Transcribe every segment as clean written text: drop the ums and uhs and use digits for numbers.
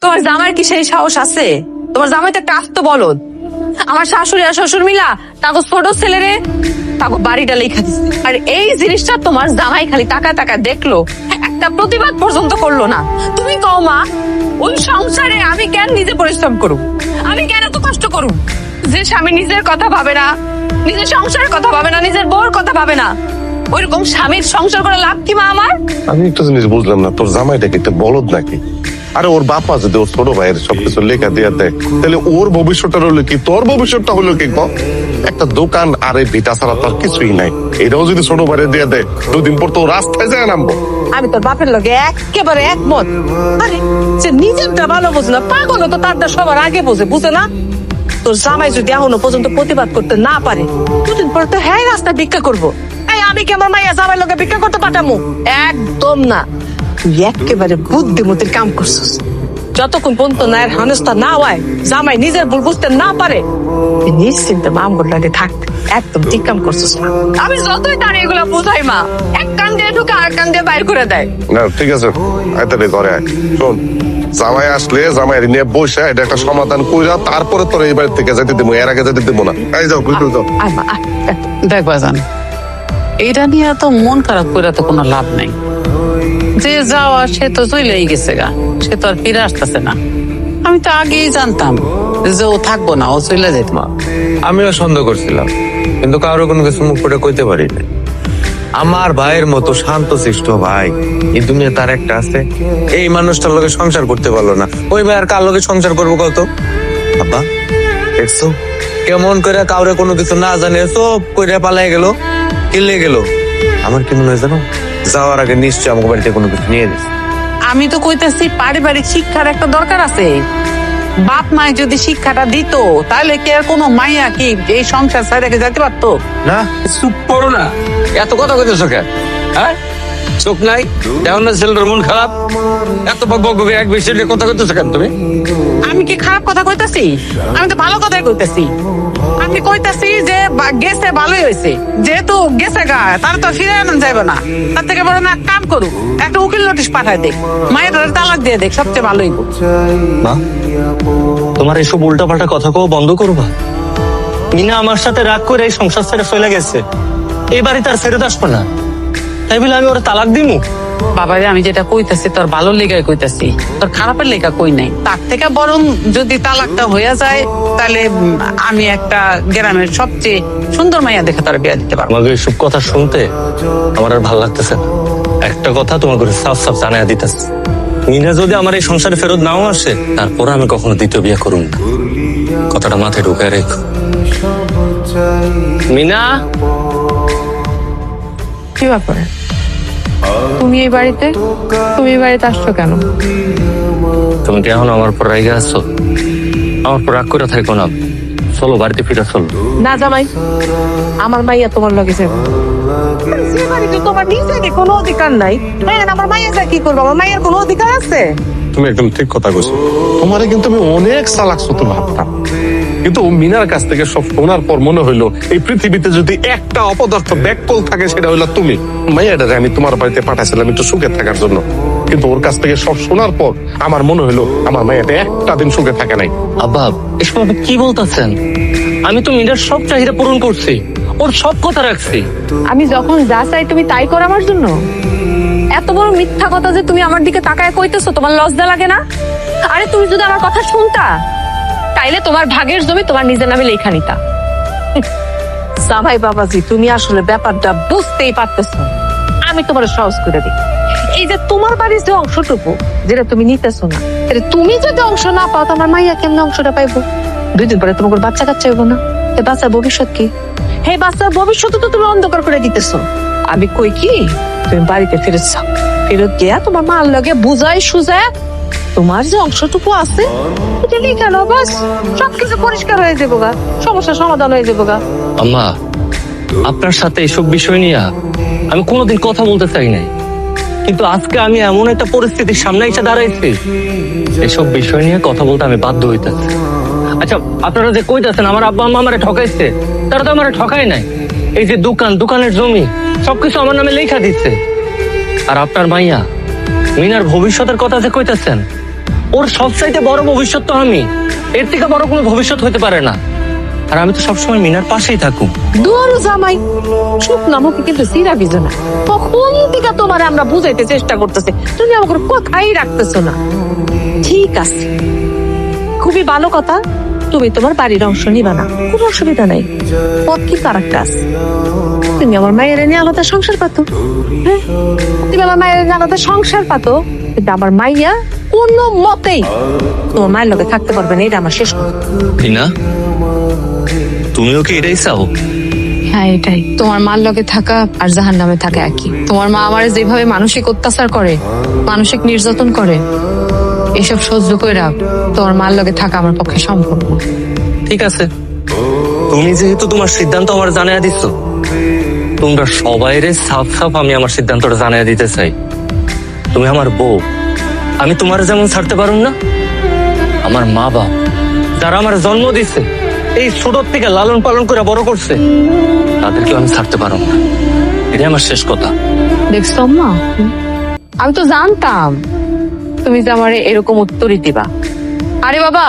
তোমার জামাইয়ের কি সেই সাহস আছে? তোমার জামাই তো একটা আস্ত বলদ। আমার শাশুড়ি আর শ্বশুর মিলা তাকে ছোট ছেলেরে তাকে বাড়িটা লেখা দিচ্ছে। আর এই জিনিসটা তোমার জামাই খালি টাকা টাকা দেখলো, একটা প্রতিবাদ পর্যন্ত করলো না। তুমি কও মা, ওই সংসারে আমি কেন নিজে পরিশ্রম করুম? আমি কেন এত কষ্ট করুম? যে স্বামী নিজের কথা ভাবে না, নিজের সংসারের কথা ভাবে না, নিজের বউর কথা ভাবে না, ওইরকম স্বামীর সংসার করে লাভ কি মা আমার? আমি একটা জিনিস বুঝলাম না, তোর জামাইটা কি একটা বলদ নাকি? আরে ওর বাপা যদি ওর ছোট ভাইয়ের সবকিছু লেখা দিয়ে দেয়, তাহলে ওর ভবিষ্যৎটা হলো কি, তোর ভবিষ্যৎটা হলো কি? একটা দোকান আর এই ভিটা ছাড়া তার কিছুই নাই। এটাও যদি ছোট ভাইয়ের দিয়ে দেয়, দুদিন পর তো রাস্তায় যায় নামবো। আমি তোর বাপের লগে একেবারে একমত। আরে যে নিজেরটা ভালো বোঝে না, পাগল তো তারটা সবার আগে বোঝে, বুঝে না? তোর জামাই যদি এখনো পর্যন্ত প্রতিবাদ করতে না পারে, দুদিন পর তো হ্যাঁ রাস্তায় ভিক্ষা করবো। এই আমি কি আমার মাইয়া জামাই লগে ভিক্ষা করতে পাঠামু? একদম না। তুই একেবারে বুদ্ধিমতির কাম করছিস। যতক্ষণ পর্যন্ত নায়ের হানস্তা না হয়, জামাই নিজের ভুল বুঝতে না পারে, তুই নিশ্চিন্তে মামগুলো লাগে থাকতে একদম ঠিক কাম করছিস না। আমি যতই তার এগুলো বুঝাই মা, এক কান দিয়ে ঢুকে আর কান দিয়ে বাইর করে দেয়। না ঠিক আছে, আয়তারে ঘরে আয়। শোন, জামাই আসলে জামাই নিয়ে বসে এটা একটা সমাধান কইরা তারপরে তোর এই বাড়ি থেকে যেতে দেবো, এর আগে যেতে দেবো না। এই যাও, বুঝতে যাও। আয় মা, আয়। দেখ বাজান, এইটা নিয়ে তো মন খারাপ করে তো কোনো লাভ নাই। যে যাওয়া সে তো চলেই গেছে গা, সে তো আর ফিরে আসতেছে না। আমি তো আগেই জানতাম যে ও থাকবো না, ও চলে যেত। আমিও সন্দেহ করছিলাম, কিন্তু কারো কোনো কিছু মুখ করে কইতে পারি না। আমার ভাইয়ের মতো শান্তশিষ্ট ভাই এই দুনিয়া তার একটা আছে, এই মানুষটার লগে সংসার করতে পারলো না, ওই ভাই আর কার লগে সংসার করবো কত? আব্বা দেখছো কেমন করে কাউরে কোনো কিছু না জানে সব করে পালাই গেল, কিলে গেল। আমার কি মনে হয় জানো, যাওয়ার আগে নিশ্চয় আমাকে বাড়িতে কোনো কিছু নিয়ে দিস। আমি তো কইতেছি পারিবারিক শিক্ষার একটা দরকার আছে। বাপ মায় যদি শিক্ষাটা দিত, তাহলে কি আর কোনো মাইয়া কি এই সংসার ছেড়ে যেতে পারতো? না চুপ করো না, এত কথা কইতেছো কেন? হ্যাঁ চোখ নাই, দেখো না ছেলেটার মন খারাপ, এত বক বক বক এক বিষয় নিয়ে কথা কইতেছো কেন তুমি? আমি কি খারাপ কথা কইতাছি? আমি তো ভালো কথাই কইতাছি। আমি কইতাছি যে গেছে ভালোই হয়েছে, যেহেতু গেছে গা তার তো ফিরে আনা যাবে না। তার থেকে বড় না কাম করুক, একটা উকিল নোটিশ পাঠায় দেখ, মায়ের তালাক দিয়ে দেখ, সবচেয়ে ভালোই। মা, তোমার এসব উল্টাপাল্টা কথা কও বন্ধ করবা। মিনা আমার সাথে রাগ করে এই সংসার ছেড়ে চলে গেছে, এই বাড়ি তার ফেরত আসবো না, তাই বলে আমি ওরা তালাক দিমু? বাবারে আমি যেটা কইতাছি তোর ভালো লেগে কইতাছি, তোর খারাপের লেখা কই নাই। তার থেকে বরং যদি তালাকটা হয়ে যায়, তাহলে আমি একটা গ্রামের সবচেয়ে সুন্দর মাইয়া দেখে তোর বিয়ে দিতে পারবো। আমাকে এসব কথা শুনতে আমার আর ভালো লাগতেছে না। একটা কথা তোমার করে সাফ সাফ জানাইয়া দিতেছে, মিনা যদি আমার এই সংসারে ফেরত নাও আসে, তারপর আমি কখনো দ্বিতীয় বিয়ে করুন না। কথাটা মাথায় ঢুকায় রেখো। মিনা, কি ব্যাপার? তুমি এই বাড়িতে আসছো কেন? তুমি কি এখন আমার পর রাইগে আসছো? আমার পর রাগ করে থাকো না, চলো বাড়িতে ফিরে চলো। না জামাই, আমার মাইয়া তোমার লগে যাবে। যে বাড়িতে তোমার নিজের কোনো অধিকার নাই, হ্যাঁ আমার মাইয়া যা কি করবো? আমার মাইয়ার কোনো অধিকার আছে? তুমি একদম ঠিক কথা কইছো। তোমারে কিন্তু আমি অনেক চালাক ছোট ভাবতাম, কিন্তু মিনার কাছ থেকে সব শোনার পর মনে হইলো এই পৃথিবীতে যদি একটা অপদার্থ ব্যাককল থাকে সেটা হইলো তুমি। মাইয়াটারে আমি তোমার বাড়িতে পাঠাইছিলাম একটু সুখে থাকার জন্য, কিন্তু ওর কাছ থেকে সব শোনার পর আমার মনে হইলো আমার মাইয়াটা একটা দিন সুখে থাকে নাই। আব্বা, এসব আপনি কি বলতেছেন? আমি তো মিনার সব চাহিদা পূরণ করছি, ওর সব কথা রাখছি। আমি যখন যা চাই তুমি তাই করো আমার জন্য? এত বড় মিথ্যা কথা যে তুমি আমার দিকে তাকায় কইতেছো, তোমার লজ্জা লাগে না? আরে তুমি যদি আমার কথা শুনতা, তাইলে তোমার ভাগের জমি তোমার নিজের নামে লেখা নিতা। জামাই বাবাজি, তুমি আসলে ব্যাপারটা বুঝতেই পারতেছো। আমি তোমার সহজ করে দিই, এই যে তোমার বাড়ির যে অংশটুকু যেটা তুমি নিতেছো না, এটা তুমি যদি অংশ না পাও, তোমার মাইয়া কেমন অংশটা পাইবো? 2 দিন পরে তোমার বাচ্চা কাচ্চা হইব না? এই বাচ্চার ভবিষ্যৎ কি? এই বাচ্চার ভবিষ্যৎ তো তুমি অন্ধকার করে দিতেছো। আমি কই কি, তুমি বাড়িতে ফেরত যাও, ফেরত গিয়া তোমার মার লগে বুঝাই সুজায় তোমার যে অংশটুকু আছে এটা নিয়ে কেন, বাস সবকিছু পরিষ্কার হয়ে যাবো গা, সমস্যার সমাধান হয়ে যাবো গা। আম্মা, আপনার সাথে এসব বিষয় নিয়ে আমি কোনোদিন কথা বলতে চাই নাই, কিন্তু আজকে আমি এমন একটা পরিস্থিতির সামনে এসে দাঁড়াইছি, এসব বিষয় নিয়ে কথা বলতে আমি বাধ্য হইতেছি। আচ্ছা, আপনারা যে কইতাছেন আমার আব্বা আম্মা আমারে ঠকাইছে, তারা তো আমারে ঠকায় নাই। এই যে দোকানের জমি সবকিছু আমার নামে লেখা দিচ্ছে। আর আপনার মাইয়া মিনার ভবিষ্যতের কথা যে কইতাছেন, ওর সবচাইতে বড় ভবিষ্যৎ তো আমি, এর থেকে বড় কোনো ভবিষ্যৎ হতে পারে না। আর আমি তো সবসময় মিনার পাশেই থাকুক। দুয়ারু জামাই চুপ নামকে কিন্তু সিরা বিজো না। কখন থেকে তোমার আমরা বুঝাইতে চেষ্টা করতেছি, তুমি আমাকে কথাই রাখতেছো না। ঠিক আছে, খুবই ভালো কথা, তুমি তোমার বাড়ির অংশ নিবা না, কোনো অসুবিধা নাই। পথ কি তার একটা আছে, তুমি আমার মায়ের নিয়ে আলাদা সংসার পাতো। হ্যাঁ, তুমি আমার মায়ের নিয়ে আলাদা সংসার পাতো, কিন্তু আমার মাইয়া কোনো মতেই তোমার মায়ের লগে থাকতে পারবে না, এটা আমার শেষ কথা। না, তুমিও কি এটাই চাও? হ্যাঁ এটাই, তোমার মার লগে থাকা আর জাহান্নামে থাকা একই। তোমার মা আমার যেভাবে মানসিক অত্যাচার করে, মানসিক নির্যাতন করে, এসব সহ্য করে তোমার মার লগে থাকা আমার পক্ষে সম্ভব না। ঠিক আছে, তুমি যেহেতু তোমার সিদ্ধান্ত আমার জানিয়ে দিচ্ছ, তোমরা সবাইরে সাফ সাফ আমি আমার সিদ্ধান্তটা জানিয়ে দিতে চাই। তুমি আমার বউ, আমি তোমার যেমন ছাড়তে পারুম না, আমার মা বাপ যারা আমার জন্ম দিচ্ছে, এই ছোট থেকে লালন পালন করে বড় করছে, তাদেরকে আমি ছাড়তে পারুম না। এটাই আমার শেষ কথা। দেখছো মা, আমি তো জানতাম তুমি যে আমার এরকম উত্তরই দিবা। আরে বাবা,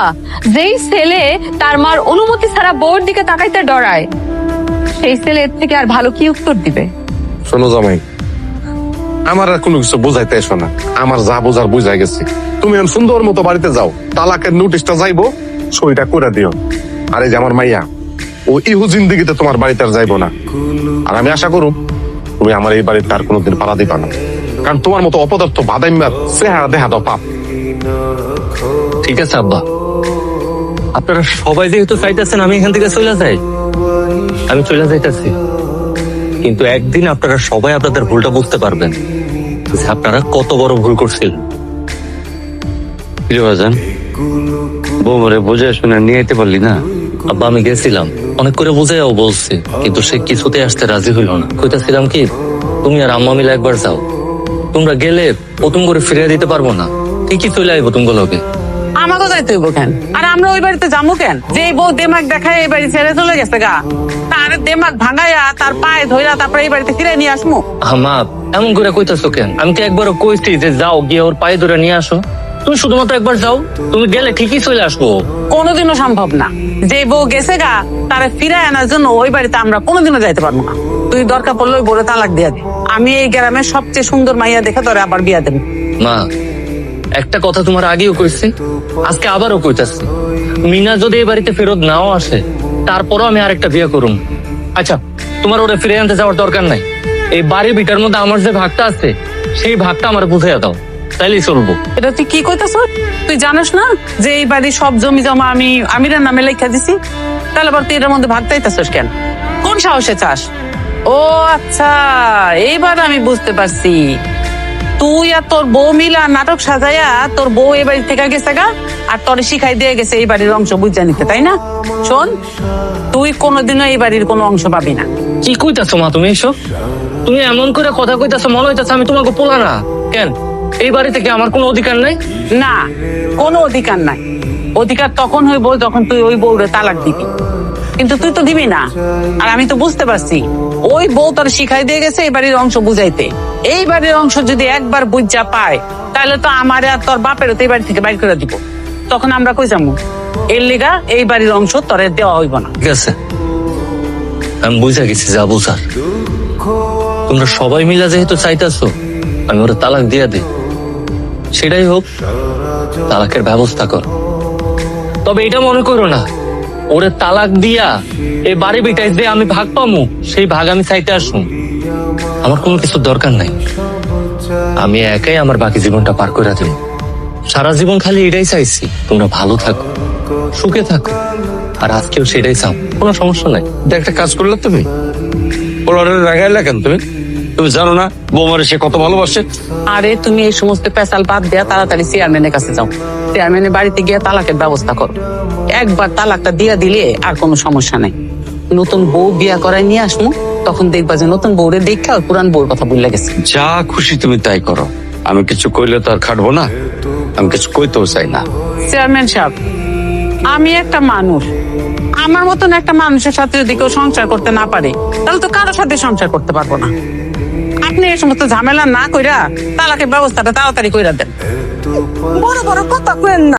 যেই ছেলে তার মার অনুমতি ছাড়া বউর দিকে তাকাইতে ডরায়, সেই ছেলে এর থেকে আর ভালো কি উত্তর দিবে? শোনো জামাই, আমার আর কোনো কিছু বোঝাইতে এসো না, আমার যা বোঝার বুঝাই গেছে। তুমি এখন সুন্দর মতো বাড়িতে যাও, তালাকের নোটিশটা যাইবো, সইটা করে দিও। আর এই যে আমার মাইয়া, ও ইহু জিন্দিগিতে তোমার বাড়িতে আর যাইবো না। আর আমি আশা করুম তুমি আমার এই বাড়িতে আর কোনোদিন পাড়া দিবা না, কারণ তোমার মতো অপদার্থ বাদাইমার চেহারা দেখা দাও পাপ। ঠিক আছে আব্বা, আপনারা সবাই যেহেতু চাইতেছেন আমি এখান থেকে চলে যাই, আমি চলে যাইতেছি। কিন্তু একদিন আপনারা সবাই আপনাদের ভুলটা বুঝতে পারবেন, যে আপনারা কত বড় ভুল করছিলেন। বাজান, বৌমরে বুঝে শুনে নিয়ে যেতে পারলি না? আব্বা আমি গেছিলাম, অনেক করে বুঝাইও বলছি, কিন্তু সে কিছুতে আসতে রাজি হইল না। কইতাছিলাম কি, তুমি আর আম্মা মিলে একবার যাও, তোমরা গেলে প্রথম করে ফিরিয়ে দিতে পারবো না, ঠিকই চলে আইবো তুমি লোকে। আমাকে যাইতে হইব কেন? আর আমরা ওই বাড়িতে যাবো কেন? যে বউ দেমাগ দেখায় এই বাড়ি ছেড়ে চলে গেছে গা, তার দেমাগ ভাঙাইয়া তার পায়ে ধইরা তারপরে এই বাড়িতে ফিরে নিয়ে আসমু? মা এমন করে কইতাছো কেন? আমি তো একবারও কইছি যে যাও গিয়ে ওর পায়ে ধরে নিয়ে আসো। তুমি শুধুমাত্র একবার যাও, তুমি গেলে ঠিকই চলে আসবো। কোনোদিনও সম্ভব না। যে বউ গেছে গা তারা ফিরে আনার জন্য ওই বাড়িতে আমরা কোনোদিনও যাইতে পারবো না। তুই দরকার পড়লে ওই বউরে তালাক দিয়া দে, আমি এই গ্রামের সবচেয়ে সুন্দর মাইয়া দেখে তোরে আবার বিয়া দেব। মা একটা কথা তোমার আগেও কইছি, আজকে আবারও কইতাছি, মিনা যদি এই বাড়িতে ফেরত নাও আসে, তারপরও আমি আরেকটা বিয়ে করুম। আচ্ছা, তোমার ওরে ফিরে আনতে যাওয়ার দরকার নাই। এই বাড়ি ভিটার মধ্যে আমার যে ভাগটা আছে, সেই ভাগটা আমার বুঝাইয়া দাও, তাইলেই চলবো। এটা তুই কি কইতাছ? তুই জানিস না যে এই বাড়ির সব জমি জমা আমি আমিরের নামে লেখা দিছি? তাহলে আবার তুই এটার মধ্যে ভাগ চাইতেছিস কেন? কোন সাহসে চাস? ও আচ্ছা, এইবার আমি বুঝতে পারছি। তুই আর তোর বউ মিলা নাটক সাজাইয়া তোর বউ এই বাড়ি থেকে গেছে গা, আর তোর শিখাই দিয়ে গেছে এই বাড়ির অংশ বুঝা নিতে, তাই না? শোন, তুই কোনোদিনও এই বাড়ির কোনো অংশ পাবি না। কি কইতাছো মা তুমি এসব? তুমি এমন করে কথা কইতাছো, মনে হইতাছে আমি তোমাকে পোলা না। কেন এই বাড়ি থেকে আমার কোনো অধিকার নাই? না, কোনো অধিকার নাই। অধিকার তখন হইব যখন তুই ওই বউরে তালাক দিবি, কিন্তু তুই তো দিবি না। আর আমি তো বুঝতে পারছি, ওই বউ তোর শিখাই দিয়ে গেছে এই বাড়ির অংশ বুঝাইতে। এই বাড়ির অংশ যদি একবার বুঝা পায়, তাহলে তো আমার আর তোর বাপেরও তো এই বাড়ি থেকে বাইর করে দিব। তখন আমরা কই যাবো? এর লিগা এই বাড়ির অংশ তোরে দেওয়া হইব না। ঠিক আছে, আমি বুঝা গেছি যা বুঝার। তোমরা সবাই মিলা যেহেতু চাইতাছো আমি ওরা তালাক দিয়া দিই, সেটাই হোক, তালাকের ব্যবস্থা কর। তবে এটা মনে করো না ওরে তালাক দিয়া এই বাড়ি বিটাই যে আমি ভাগ পামু, সেই ভাগ আমি চাইতে আসুন। আমার কোনো কিছুর দরকার নাই, আমি একাই আমার বাকি জীবনটা পার করে দেব। সারা জীবন খালি এটাই চাইছি, তোমরা ভালো থাকো, সুখে থাকো। আর আজকেও সেটাই চাও, কোনো সমস্যা নাই। একটা কাজ করলে তুমি ওরা রাগাইলা কেন? তুমি তুমি জানো না বৌমারে সে কত ভালোবাসে? আরে তুমি এই সমস্ত পেশাল বাদ দেয়া তাড়াতাড়ি চেয়ারম্যানের কাছে যাও। চেয়ারম্যানের বাড়িতে গিয়ে তালাকের ব্যবস্থা করো। একবার তালাকটা দিয়া দিলে আর কোনো সমস্যা নাই। নতুন বউ বিয়া করায় নিয়ে আসমু, তখন দেখবা যে নতুন বউরে দেখা আর পুরান বউর কথা ভুলে গেছে। যা খুশি তুমি তাই করো, আমি কিছু কইলে তো আর খাটবো না, আমি কিছু কইতেও চাই না। চেয়ারম্যান সাহেব, আমি একটা মানুষ, আমার মতন একটা মানুষের সাথে যদি কেউ সংসার করতে না পারে, তাহলে তো কারোর সাথে সংসার করতে পারবো না। আপনি এই সমস্ত ঝামেলা না কইরা তালাকের ব্যবস্থাটা তাড়াতাড়ি কইরা দেন। বড় বড় কথা কেন না